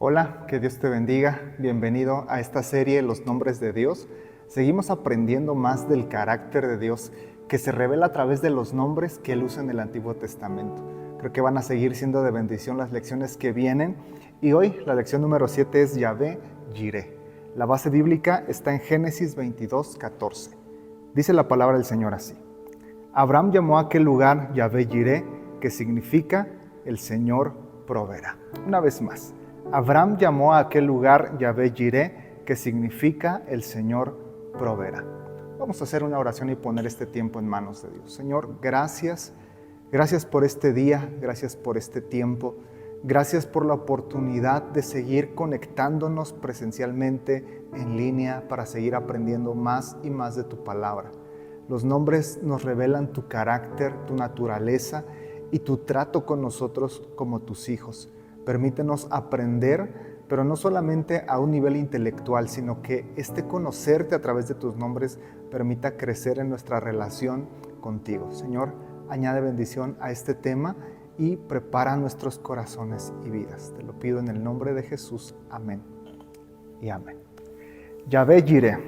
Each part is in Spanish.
Hola, que Dios te bendiga. Bienvenido a esta serie Los Nombres de Dios. Seguimos aprendiendo más del carácter de Dios que se revela a través de los nombres que Él usa en el Antiguo Testamento. Creo que van a seguir siendo de bendición las lecciones que vienen. Y hoy la lección número 7 es Yahvé Jireh. La base bíblica está en Génesis 22:14. Dice la palabra del Señor así. Abraham llamó a aquel lugar Yahvé Jireh, que significa el Señor proveerá. Una vez más. Abraham llamó a aquel lugar Yahvé Jireh, que significa el Señor proveerá. Vamos a hacer una oración y poner este tiempo en manos de Dios. Señor, gracias por este día, gracias por este tiempo, gracias por la oportunidad de seguir conectándonos presencialmente en línea para seguir aprendiendo más y más de tu palabra. Los nombres nos revelan tu carácter, tu naturaleza y tu trato con nosotros como tus hijos. Permítenos aprender, pero no solamente a un nivel intelectual, sino que este conocerte a través de tus nombres permita crecer en nuestra relación contigo. Señor, añade bendición a este tema y prepara nuestros corazones y vidas. Te lo pido en el nombre de Jesús. Amén y amén. Yahvé Jireh.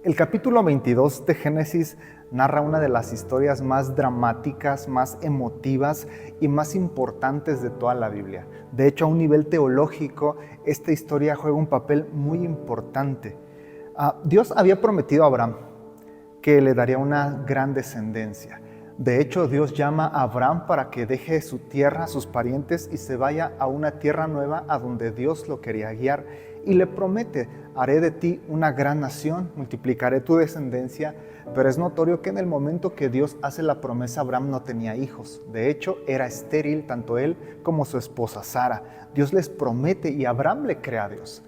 El capítulo 22 de Génesis narra una de las historias más dramáticas, más emotivas y más importantes de toda la Biblia. De hecho, a un nivel teológico, esta historia juega un papel muy importante. Dios había prometido a Abraham que le daría una gran descendencia. De hecho, Dios llama a Abraham para que deje su tierra, sus parientes, y se vaya a una tierra nueva a donde Dios lo quería guiar. Y le promete, haré de ti una gran nación, multiplicaré tu descendencia. Pero es notorio que en el momento que Dios hace la promesa, Abraham no tenía hijos. De hecho, era estéril tanto él como su esposa Sara. Dios les promete y Abraham le cree a Dios.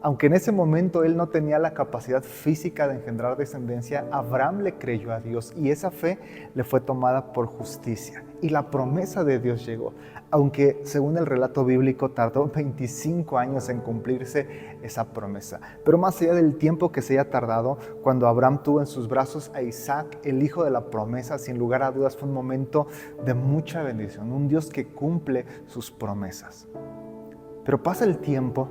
Aunque en ese momento él no tenía la capacidad física de engendrar descendencia, Abraham le creyó a Dios y esa fe le fue tomada por justicia. Y la promesa de Dios llegó, aunque según el relato bíblico tardó 25 años en cumplirse esa promesa. Pero más allá del tiempo que se haya tardado, cuando Abraham tuvo en sus brazos a Isaac, el hijo de la promesa, sin lugar a dudas fue un momento de mucha bendición, un Dios que cumple sus promesas. Pero pasa el tiempo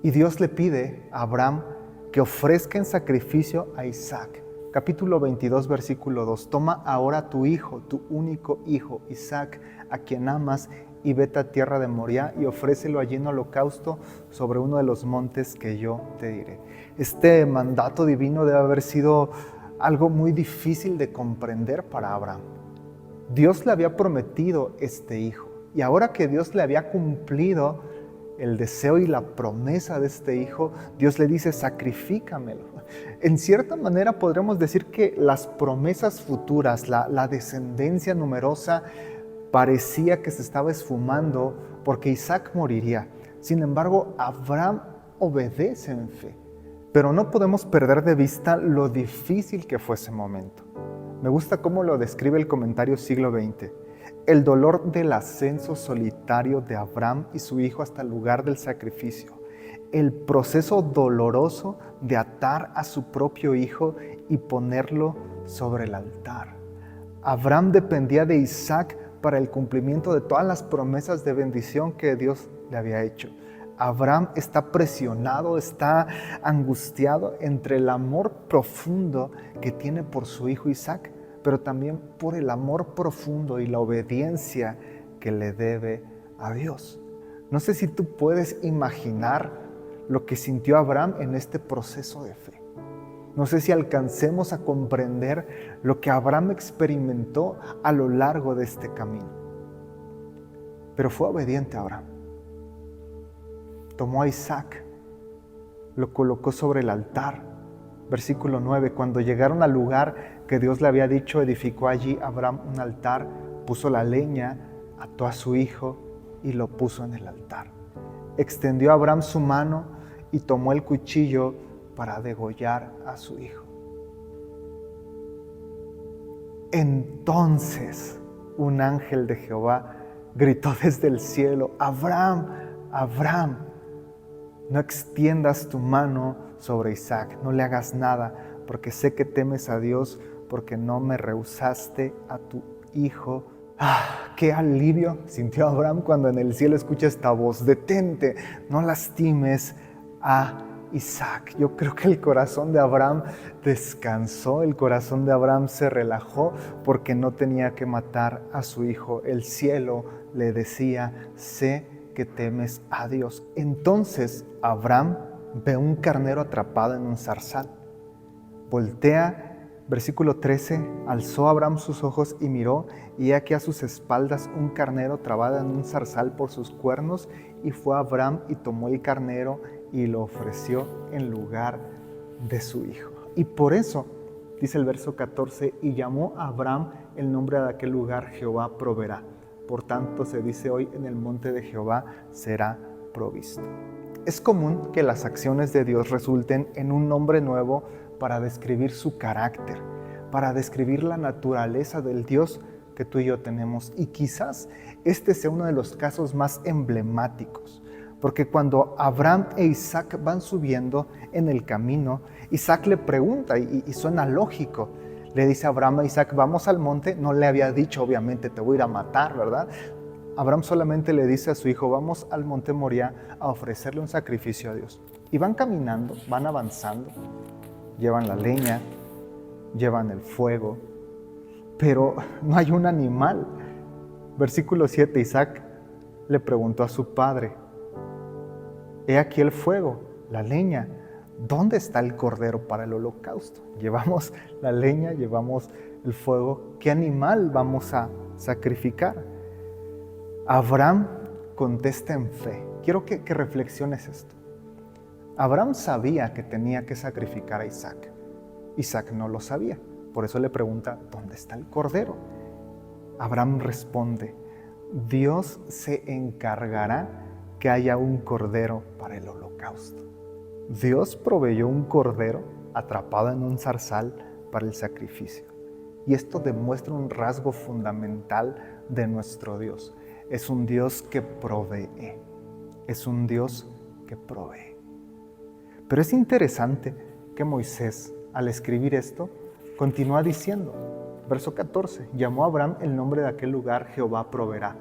y Dios le pide a Abraham que ofrezca en sacrificio a Isaac. Capítulo 22, versículo 2. Toma ahora tu hijo, tu único hijo, Isaac, a quien amas, y vete a tierra de Moriah y ofrécelo allí en holocausto sobre uno de los montes que yo te diré. Este mandato divino debe haber sido algo muy difícil de comprender para Abraham. Dios le había prometido este hijo, y ahora que Dios le había cumplido el deseo y la promesa de este hijo, Dios le dice, sacrifícamelo. En cierta manera podríamos decir que las promesas futuras, la descendencia numerosa, parecía que se estaba esfumando porque Isaac moriría. Sin embargo, Abraham obedece en fe. Pero no podemos perder de vista lo difícil que fue ese momento. Me gusta cómo lo describe el comentario siglo XX. El dolor del ascenso solitario de Abraham y su hijo hasta el lugar del sacrificio. El proceso doloroso de atar a su propio hijo y ponerlo sobre el altar. Abraham dependía de Isaac para el cumplimiento de todas las promesas de bendición que Dios le había hecho. Abraham está presionado, está angustiado entre el amor profundo que tiene por su hijo Isaac, pero también por el amor profundo y la obediencia que le debe a Dios. No sé si tú puedes imaginar lo que sintió Abraham en este proceso de fe. No sé si alcancemos a comprender lo que Abraham experimentó a lo largo de este camino. Pero fue obediente Abraham. Tomó a Isaac, lo colocó sobre el altar. Versículo 9, cuando llegaron al lugar que Dios le había dicho, edificó allí Abraham un altar, puso la leña, ató a su hijo y lo puso en el altar. Extendió a Abraham su mano y tomó el cuchillo para degollar a su hijo. Entonces un ángel de Jehová gritó desde el cielo, Abraham, Abraham, no extiendas tu mano sobre Isaac, no le hagas nada, porque sé que temes a Dios, porque no me rehusaste a tu hijo, Qué alivio sintió Abraham cuando en el cielo escucha esta voz: detente, no lastimes a Isaac. Yo creo que el corazón de Abraham descansó, el corazón de Abraham se relajó porque no tenía que matar a su hijo. El cielo le decía: sé que temes a Dios. Entonces Abraham ve un carnero atrapado en un zarzal. Voltea. Versículo 13, alzó Abraham sus ojos y miró, y he aquí a sus espaldas un carnero trabado en un zarzal por sus cuernos, y fue Abraham y tomó el carnero y lo ofreció en lugar de su hijo. Y por eso, dice el verso 14, y llamó a Abraham el nombre de aquel lugar: Jehová proveerá. Por tanto se dice hoy: en el monte de Jehová será provisto. Es común que las acciones de Dios resulten en un nombre nuevo para describir su carácter, para describir la naturaleza del Dios que tú y yo tenemos. Y quizás este sea uno de los casos más emblemáticos, porque cuando Abraham e Isaac van subiendo en el camino, Isaac le pregunta, y suena lógico, le dice a Abraham a Isaac: vamos al monte. No le había dicho, obviamente, te voy a ir a matar, ¿verdad? Abraham solamente le dice a su hijo: vamos al monte Moriah a ofrecerle un sacrificio a Dios. Y van caminando, van avanzando, llevan la leña, llevan el fuego, pero no hay un animal. Versículo 7, Isaac le preguntó a su padre: he aquí el fuego, la leña, ¿dónde está el cordero para el holocausto? Llevamos la leña, llevamos el fuego, ¿qué animal vamos a sacrificar? Abraham contesta en fe. Quiero que reflexiones esto. Abraham sabía que tenía que sacrificar a Isaac. Isaac no lo sabía. Por eso le pregunta: ¿dónde está el cordero? Abraham responde: Dios se encargará que haya un cordero para el holocausto. Dios proveyó un cordero atrapado en un zarzal para el sacrificio. Y esto demuestra un rasgo fundamental de nuestro Dios. Es un Dios que provee. Es un Dios que provee. Pero es interesante que Moisés, al escribir esto, continúa diciendo, verso 14, llamó a Abraham el nombre de aquel lugar: Jehová proveerá.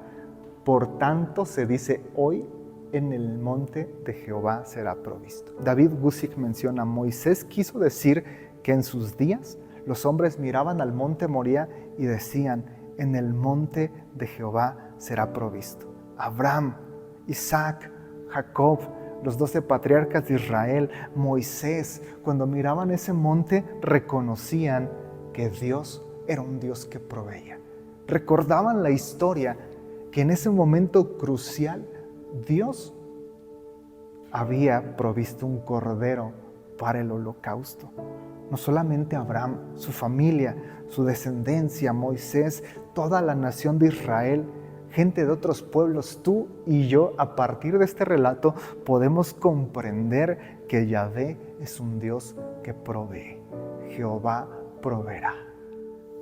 Por tanto se dice hoy: en el monte de Jehová será provisto. David Guzik menciona: Moisés quiso decir que en sus días los hombres miraban al monte Moriah y decían: en el monte de Jehová será provisto. Abraham, Isaac, Jacob, los 12 patriarcas de Israel, Moisés, cuando miraban ese monte, reconocían que Dios era un Dios que proveía. Recordaban la historia que en ese momento crucial Dios había provisto un cordero para el holocausto. No solamente Abraham, su familia, su descendencia, Moisés, toda la nación de Israel, gente de otros pueblos, tú y yo, a partir de este relato, podemos comprender que Yahvé es un Dios que provee. Jehová proveerá.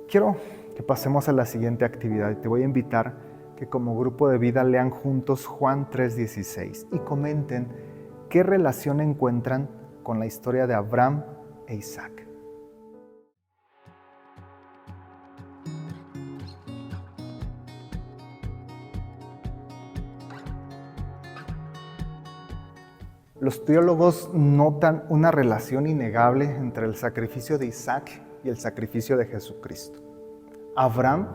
Quiero que pasemos a la siguiente actividad y te voy a invitar que como grupo de vida lean juntos Juan 3:16 y comenten qué relación encuentran con la historia de Abraham e Isaac. Los teólogos notan una relación innegable entre el sacrificio de Isaac y el sacrificio de Jesucristo. Abraham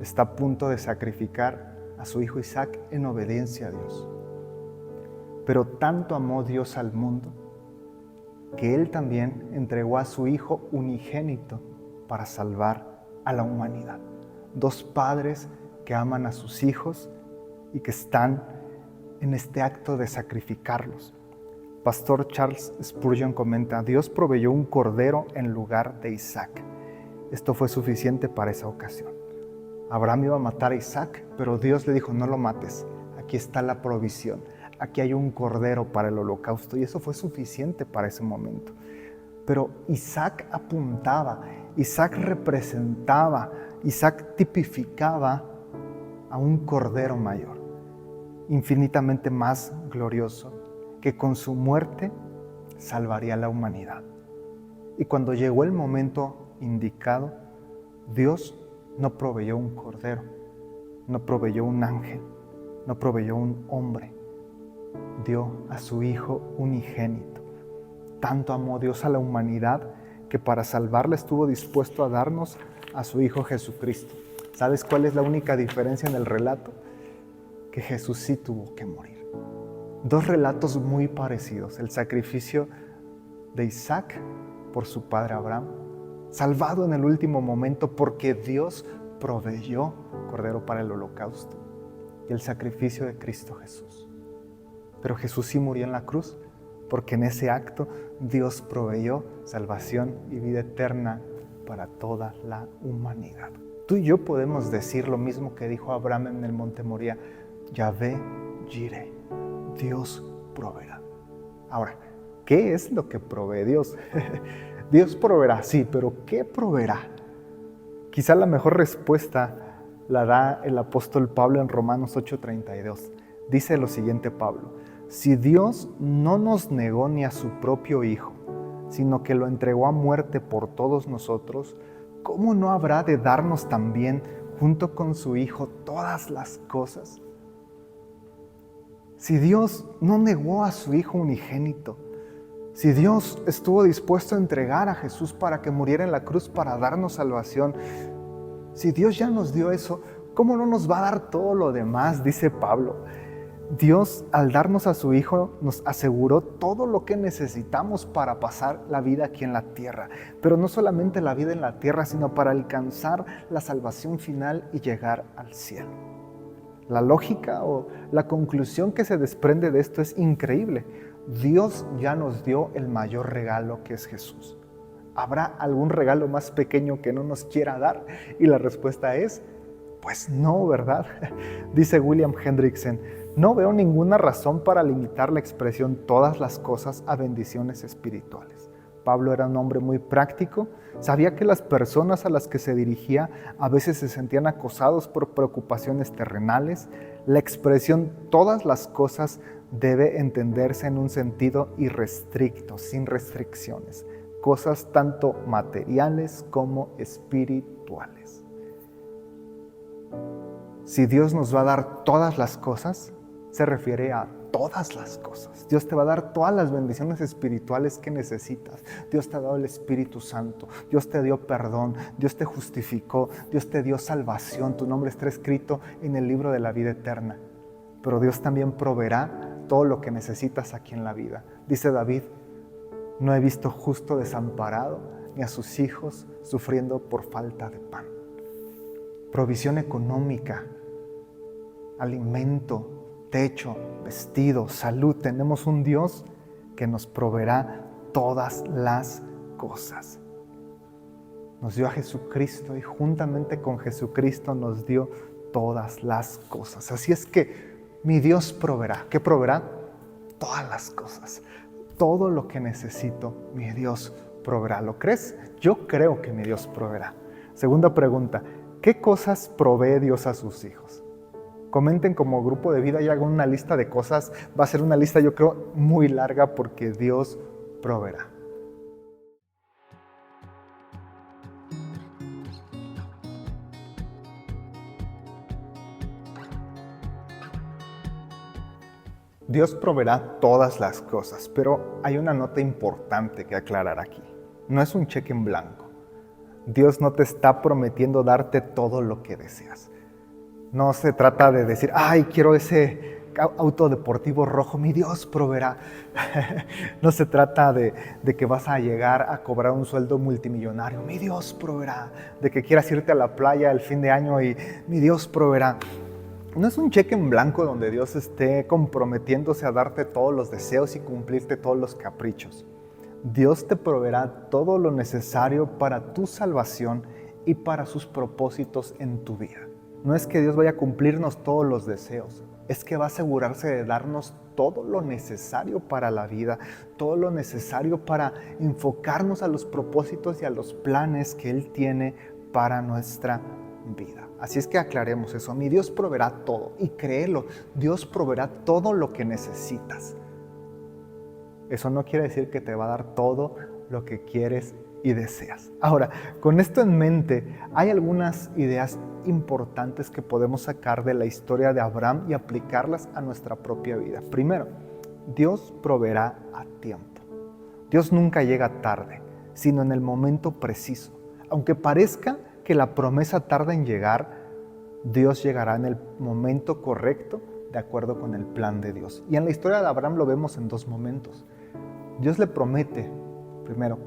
está a punto de sacrificar a su hijo Isaac en obediencia a Dios. Pero tanto amó Dios al mundo que Él también entregó a su Hijo unigénito para salvar a la humanidad. Dos padres que aman a sus hijos y que están en este acto de sacrificarlos. Pastor Charles Spurgeon comenta: Dios proveyó un cordero en lugar de Isaac. Esto fue suficiente para esa ocasión. Abraham iba a matar a Isaac, pero Dios le dijo: no lo mates, aquí está la provisión. Aquí hay un cordero para el holocausto, y eso fue suficiente para ese momento. Pero Isaac apuntaba, Isaac representaba, Isaac tipificaba a un cordero mayor, infinitamente más glorioso, que con su muerte salvaría a la humanidad. Y cuando llegó el momento indicado, Dios no proveyó un cordero, no proveyó un ángel, no proveyó un hombre, dio a su Hijo unigénito. Tanto amó Dios a la humanidad que para salvarla estuvo dispuesto a darnos a su Hijo Jesucristo. ¿Sabes cuál es la única diferencia en el relato? Que Jesús sí tuvo que morir. Dos relatos muy parecidos: el sacrificio de Isaac por su padre Abraham, salvado en el último momento porque Dios proveyó cordero para el holocausto, y el sacrificio de Cristo Jesús. Pero Jesús sí murió en la cruz porque en ese acto Dios proveyó salvación y vida eterna para toda la humanidad. Tú y yo podemos decir lo mismo que dijo Abraham en el monte Moría: Yahvé Jireh, Dios proveerá. Ahora, ¿qué es lo que provee Dios? Dios proveerá, sí, pero ¿qué proveerá? Quizá la mejor respuesta la da el apóstol Pablo en Romanos 8:32. Dice lo siguiente Pablo: si Dios no nos negó ni a su propio Hijo, sino que lo entregó a muerte por todos nosotros, ¿cómo no habrá de darnos también, junto con su Hijo, todas las cosas? Si Dios no negó a su Hijo unigénito, si Dios estuvo dispuesto a entregar a Jesús para que muriera en la cruz para darnos salvación, si Dios ya nos dio eso, ¿cómo no nos va a dar todo lo demás? Dice Pablo. Dios, al darnos a su Hijo, nos aseguró todo lo que necesitamos para pasar la vida aquí en la tierra. Pero no solamente la vida en la tierra, sino para alcanzar la salvación final y llegar al cielo. La lógica o la conclusión que se desprende de esto es increíble. Dios ya nos dio el mayor regalo, que es Jesús. ¿Habrá algún regalo más pequeño que no nos quiera dar? Y la respuesta es, pues no, ¿verdad? Dice William Hendrickson: no veo ninguna razón para limitar la expresión todas las cosas a bendiciones espirituales. Pablo era un hombre muy práctico, sabía que las personas a las que se dirigía a veces se sentían acosados por preocupaciones terrenales. La expresión todas las cosas debe entenderse en un sentido irrestricto, sin restricciones, cosas tanto materiales como espirituales. Si Dios nos va a dar todas las cosas, se refiere a todas las cosas. Dios te va a dar todas las bendiciones espirituales que necesitas. Dios te ha dado el Espíritu Santo, Dios te dio perdón, Dios te justificó, Dios te dio salvación, tu nombre está escrito en el libro de la vida eterna. Pero Dios también proveerá todo lo que necesitas aquí en la vida. Dice David: no he visto justo desamparado, ni a sus hijos sufriendo por falta de pan. Provisión económica, alimento, techo, vestido, salud. Tenemos un Dios que nos proveerá todas las cosas. Nos dio a Jesucristo y juntamente con Jesucristo nos dio todas las cosas. Así es que mi Dios proveerá. ¿Qué proveerá? Todas las cosas. Todo lo que necesito, mi Dios proveerá. ¿Lo crees? Yo creo que mi Dios proveerá. Segunda pregunta: ¿qué cosas provee Dios a sus hijos? Comenten como grupo de vida y hagan una lista de cosas. Va a ser una lista, yo creo, muy larga, porque Dios proveerá. Dios proveerá todas las cosas, pero hay una nota importante que aclarar aquí. No es un cheque en blanco. Dios no te está prometiendo darte todo lo que deseas. No se trata de decir: ay, quiero ese auto deportivo rojo, mi Dios proveerá. No se trata de que vas a llegar a cobrar un sueldo multimillonario, mi Dios proveerá. De que quieras irte a la playa el fin de año y mi Dios proveerá. No es un cheque en blanco donde Dios esté comprometiéndose a darte todos los deseos y cumplirte todos los caprichos. Dios te proveerá todo lo necesario para tu salvación y para sus propósitos en tu vida. No es que Dios vaya a cumplirnos todos los deseos, es que va a asegurarse de darnos todo lo necesario para la vida, todo lo necesario para enfocarnos a los propósitos y a los planes que Él tiene para nuestra vida. Así es que aclaremos eso. Mi Dios proveerá todo, y créelo, Dios proveerá todo lo que necesitas. Eso no quiere decir que te va a dar todo lo que quieres y deseas. Ahora, con esto en mente, hay algunas ideas importantes que podemos sacar de la historia de Abraham y aplicarlas a nuestra propia vida. Primero, Dios proveerá a tiempo. Dios nunca llega tarde, sino en el momento preciso. Aunque parezca que la promesa tarda en llegar, Dios llegará en el momento correcto, de acuerdo con el plan de Dios. Y en la historia de Abraham lo vemos en dos momentos. Dios le promete, primero,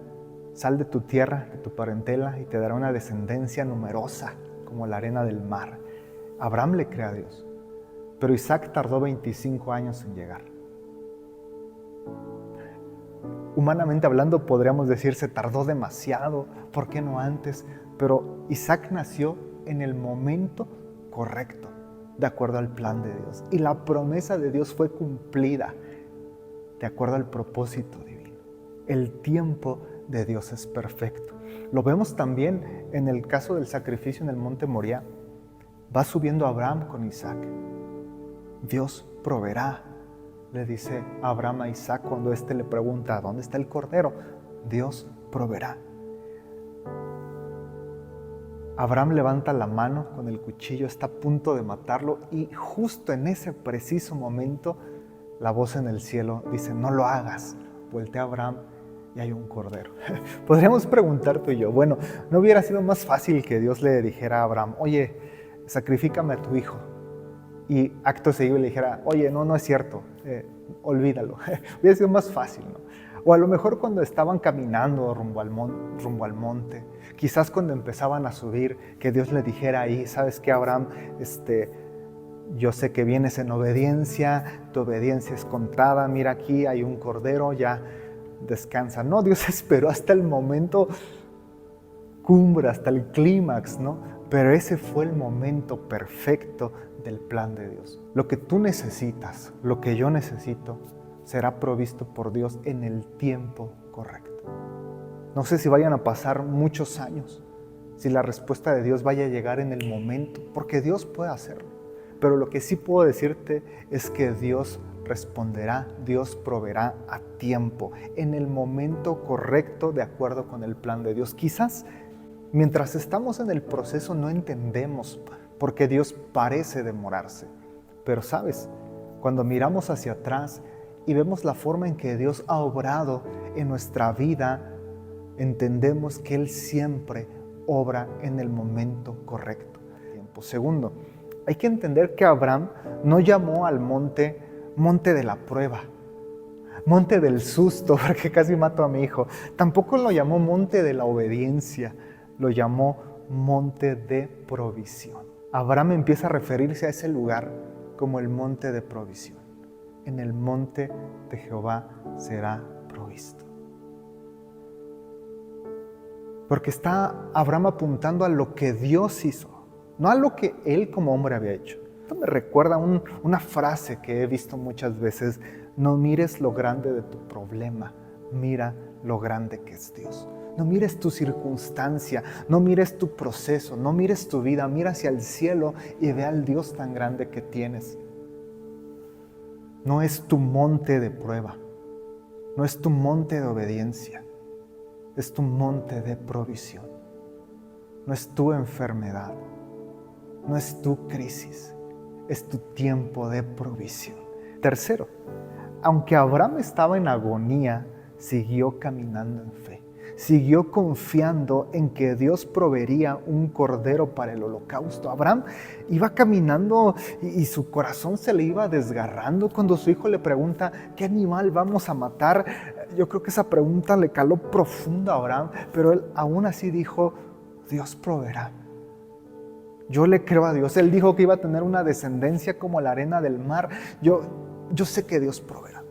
sal de tu tierra, de tu parentela, y te dará una descendencia numerosa, como la arena del mar. Abraham le cree a Dios, pero Isaac tardó 25 años en llegar. Humanamente hablando, podríamos decir, se tardó demasiado, ¿por qué no antes? Pero Isaac nació en el momento correcto, de acuerdo al plan de Dios. Y la promesa de Dios fue cumplida, de acuerdo al propósito divino. El tiempo de Dios es perfecto. Lo vemos también en el caso del sacrificio en el monte Moriah. Va subiendo Abraham con Isaac. Dios proveerá, le dice Abraham a Isaac cuando éste le pregunta, ¿dónde está el cordero? Dios proveerá. Abraham levanta la mano con el cuchillo, está a punto de matarlo y justo en ese preciso momento la voz en el cielo dice, no lo hagas. Voltea a Abraham y hay un cordero. Podríamos preguntar tú y yo, bueno, ¿no hubiera sido más fácil que Dios le dijera a Abraham, oye, sacrifícame a tu hijo? Y acto seguido le dijera, oye, no es cierto, olvídalo. Hubiera sido más fácil, ¿no? O a lo mejor cuando estaban caminando rumbo al monte, quizás cuando empezaban a subir, que Dios le dijera ahí, ¿sabes qué, Abraham? Yo sé que vienes en obediencia, tu obediencia es contada, mira aquí hay un cordero, ya descansa. No, Dios esperó hasta el momento cumbre, hasta el clímax, ¿no? Pero ese fue el momento perfecto del plan de Dios. Lo que tú necesitas, lo que yo necesito, será provisto por Dios en el tiempo correcto. No sé si vayan a pasar muchos años, si la respuesta de Dios vaya a llegar en el momento, porque Dios puede hacerlo. Pero lo que sí puedo decirte es que Dios responderá, Dios proveerá a tiempo, en el momento correcto, de acuerdo con el plan de Dios. Quizás mientras estamos en el proceso no entendemos por qué Dios parece demorarse. Pero sabes, cuando miramos hacia atrás y vemos la forma en que Dios ha obrado en nuestra vida, entendemos que Él siempre obra en el momento correcto. Segundo, hay que entender que Abraham no llamó al monte de la prueba, monte del susto, porque casi mato a mi hijo. Tampoco lo llamó monte de la obediencia, lo llamó monte de provisión. Abraham empieza a referirse a ese lugar como el monte de provisión. En el monte de Jehová será provisto. Porque está Abraham apuntando a lo que Dios hizo, no a lo que él como hombre había hecho. Esto me recuerda una frase que he visto muchas veces: no mires lo grande de tu problema, mira lo grande que es Dios. No mires tu circunstancia, no mires tu proceso, no mires tu vida, mira hacia el cielo y ve al Dios tan grande que tienes. No es tu monte de prueba, no es tu monte de obediencia, es tu monte de provisión. No es tu enfermedad, no es tu crisis, es tu tiempo de provisión. Tercero, aunque Abraham estaba en agonía, siguió caminando en fe. Siguió confiando en que Dios proveería un cordero para el holocausto. Abraham iba caminando y su corazón se le iba desgarrando cuando su hijo le pregunta, ¿qué animal vamos a matar? Yo creo que esa pregunta le caló profundo a Abraham, pero él aún así dijo, Dios proveerá. Yo le creo a Dios. Él dijo que iba a tener una descendencia como la arena del mar. Yo sé que Dios proveerá.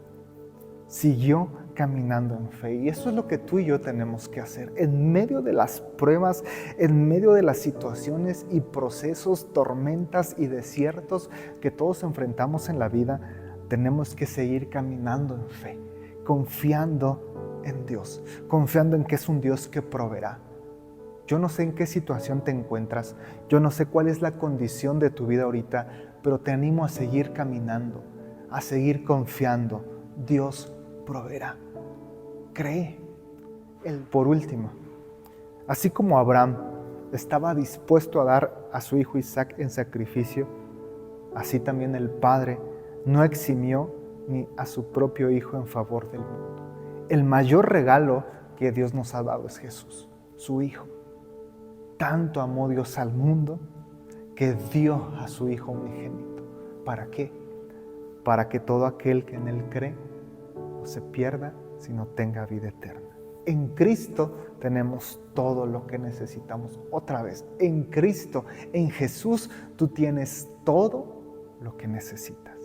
Siguió caminando en fe, y eso es lo que tú y yo tenemos que hacer en medio de las pruebas, en medio de las situaciones y procesos, tormentas y desiertos que todos enfrentamos en la vida. Tenemos que seguir caminando en fe, confiando en Dios, confiando en que es un Dios que proveerá. Yo no sé en qué situación te encuentras, yo no sé cuál es la condición de tu vida ahorita, pero te animo a seguir caminando, a seguir confiando. Dios proveerá. Cree. Por último, Así como Abraham estaba dispuesto a dar a su hijo Isaac en sacrificio, así también el Padre no eximió ni a su propio Hijo en favor del mundo. El mayor regalo que Dios nos ha dado es Jesús, su Hijo. Tanto amó Dios al mundo que dio a su Hijo unigénito. ¿Para qué? Para que todo aquel que en Él cree no se pierda, sino tenga vida eterna. En Cristo tenemos todo lo que necesitamos. Otra vez, en Cristo, en Jesús, tú tienes todo lo que necesitas.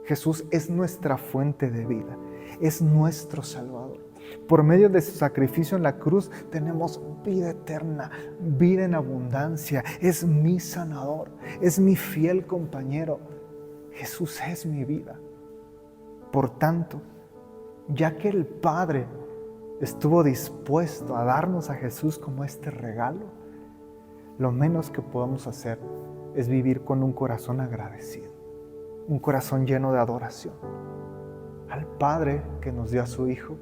Jesús es nuestra fuente de vida, es nuestro Salvador. Por medio de su sacrificio en la cruz tenemos vida eterna, vida en abundancia. Es mi sanador, es mi fiel compañero. Jesús es mi vida. Por tanto, ya que el Padre estuvo dispuesto a darnos a Jesús como este regalo, lo menos que podemos hacer es vivir con un corazón agradecido, un corazón lleno de adoración al Padre que nos dio a su Hijo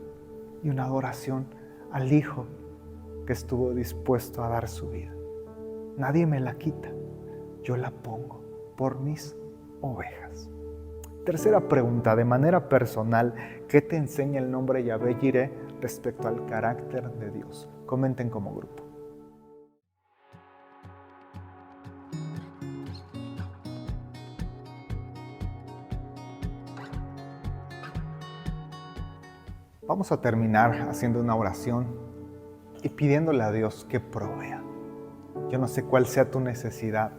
y una adoración al Hijo que estuvo dispuesto a dar su vida. Nadie me la quita, yo la pongo por mis ovejas. Tercera pregunta, de manera personal, ¿qué te enseña el nombre Yahvé Jireh respecto al carácter de Dios? Comenten como grupo. Vamos a terminar haciendo una oración y pidiéndole a Dios que provea. Yo no sé cuál sea tu necesidad,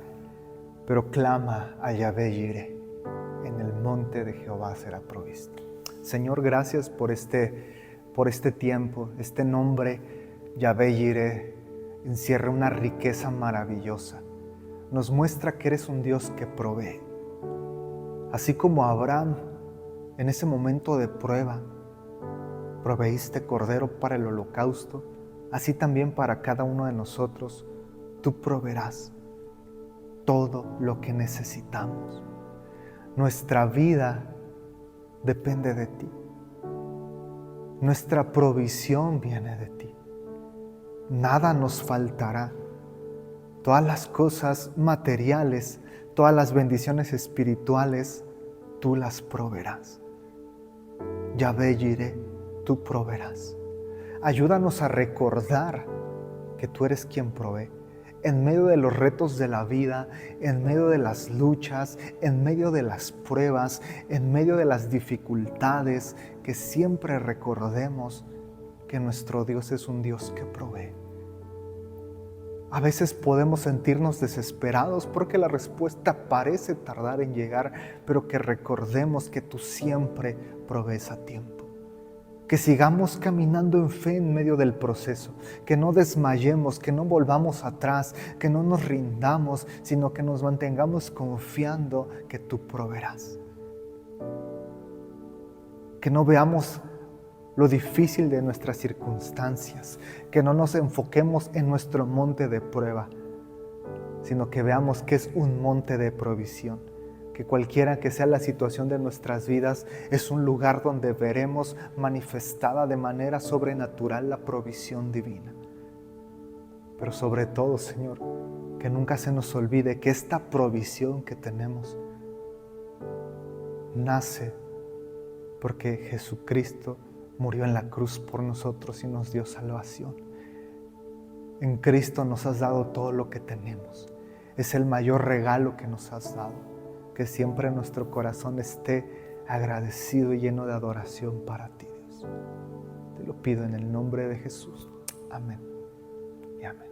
pero clama a Yahvé Jireh. En el monte de Jehová será provisto. Señor, gracias por este tiempo. Este nombre, Yahvé Jireh, encierra una riqueza maravillosa. Nos muestra que eres un Dios que provee. Así como Abraham, en ese momento de prueba, proveíste cordero para el holocausto, así también para cada uno de nosotros, tú proveerás todo lo que necesitamos. Nuestra vida depende de ti. Nuestra provisión viene de ti. Nada nos faltará. Todas las cosas materiales, todas las bendiciones espirituales, tú las proveerás. Yahvé Jireh, tú proveerás. Ayúdanos a recordar que tú eres quien provee. En medio de los retos de la vida, en medio de las luchas, en medio de las pruebas, en medio de las dificultades, que siempre recordemos que nuestro Dios es un Dios que provee. A veces podemos sentirnos desesperados porque la respuesta parece tardar en llegar, pero que recordemos que tú siempre provees a tiempo. Que sigamos caminando en fe en medio del proceso, que no desmayemos, que no volvamos atrás, que no nos rindamos, sino que nos mantengamos confiando que tú proveerás. Que no veamos lo difícil de nuestras circunstancias, que no nos enfoquemos en nuestro monte de prueba, sino que veamos que es un monte de provisión. Que cualquiera que sea la situación de nuestras vidas, es un lugar donde veremos manifestada de manera sobrenatural la provisión divina. Pero sobre todo, Señor, que nunca se nos olvide que esta provisión que tenemos nace porque Jesucristo murió en la cruz por nosotros y nos dio salvación. En Cristo nos has dado todo lo que tenemos. Es el mayor regalo que nos has dado. Que siempre nuestro corazón esté agradecido y lleno de adoración para ti, Dios. Te lo pido en el nombre de Jesús. Amén y amén.